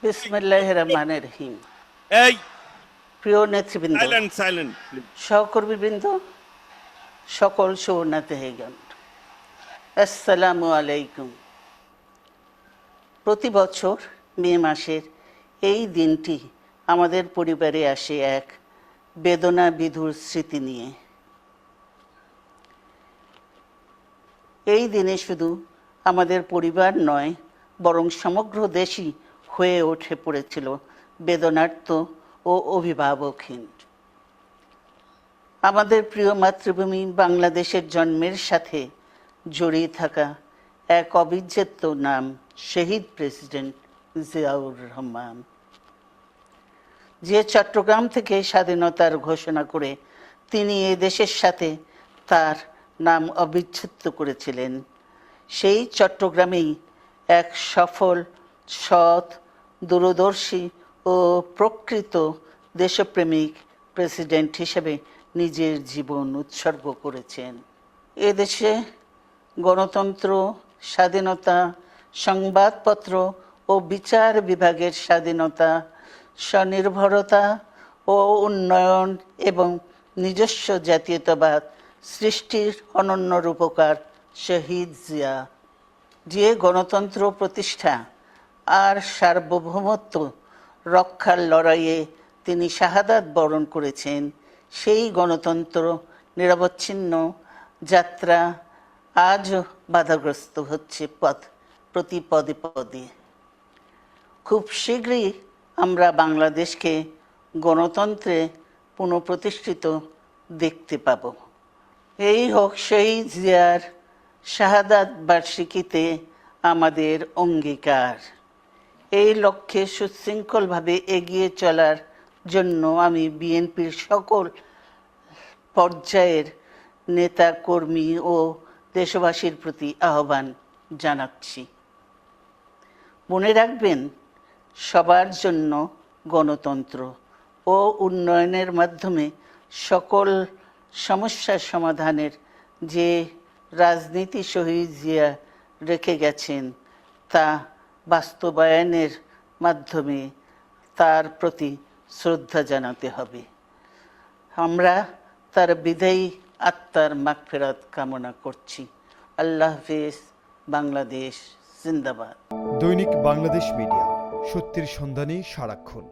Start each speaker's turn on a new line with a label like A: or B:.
A: বিসমিল্লাহির রহমানির রহিম।
B: এই
A: প্রিয় নেতৃবৃন্দ,
B: সাইলেন্ট
A: সহকর্মীবৃন্দ, সকল শরণার্থীগণ, আসসালামু আলাইকুম। প্রতি বছর মে মাসের এই দিনটি আমাদের পরিবারে আসে এক বেদনা বিধুর স্মৃতি নিয়ে। এই দিনে শুধু আমাদের পরিবার নয়, বরং সমগ্র দেশই হয়ে ওঠে পড়েছিল বেদনার্ত ও অভিভাবকহীন। আমাদের প্রিয় মাতৃভূমি বাংলাদেশের জন্মের সাথে জড়িয়ে থাকা এক অবিচ্ছেদ্য নাম শহীদ প্রেসিডেন্ট জিয়াউর রহমান, যে চট্টগ্রাম থেকে স্বাধীনতার ঘোষণা করে তিনি এ দেশের সাথে তার নাম অবিচ্ছেদ্য করেছিলেন। সেই চট্টগ্রামেই এক সফল, সৎ, দূরদর্শী ও প্রকৃত দেশপ্রেমিক প্রেসিডেন্ট হিসেবে নিজের জীবন উৎসর্গ করেছেন। এদেশে গণতন্ত্র, স্বাধীনতা, সংবাদপত্র ও বিচার বিভাগের স্বাধীনতা, স্বনির্ভরতা ও উন্নয়ন এবং নিজস্ব জাতীয়তাবাদ সৃষ্টির অনন্য রূপকার শহীদ জিয়া, যে গণতন্ত্র প্রতিষ্ঠা আর সার্বভৌমত্ব রক্ষার লড়াইয়ে তিনি শাহাদাত বরণ করেছেন, সেই গণতন্ত্র নিরবচ্ছিন্ন যাত্রা আজও বাধাগ্রস্ত হচ্ছে প্রতি পদে পদে। খুব শীঘ্রই আমরা বাংলাদেশকে গণতন্ত্রে পুনঃপ্রতিষ্ঠিত দেখতে পাব। এই হোক শহীদ জিয়ার শাহাদাত বার্ষিকীতে আমাদের অঙ্গীকার। এই লক্ষ্যে সুশৃঙ্খলভাবে এগিয়ে চলার জন্য আমি বিএনপির সকল পর্যায়ের নেতা কর্মী ও দেশবাসীর প্রতি আহ্বান জানাচ্ছি। মনে রাখবেন, সবার জন্য গণতন্ত্র ও উন্নয়নের মাধ্যমে সকল সমস্যার সমাধানের যে রাজনীতি শহীদ জিয়া রেখে গেছেন, তা বাস্তবায়নের মাধ্যমে তার প্রতি শ্রদ্ধা জানাতে হবে। আমরা তার বিদায়ী আত্মার মাগফিরাত কামনা করছি। আল্লাহ হাফেজ। বাংলাদেশ জিন্দাবাদ।
C: দৈনিক বাংলাদেশ মিডিয়া, সত্যের সন্ধানে সারাক্ষণ।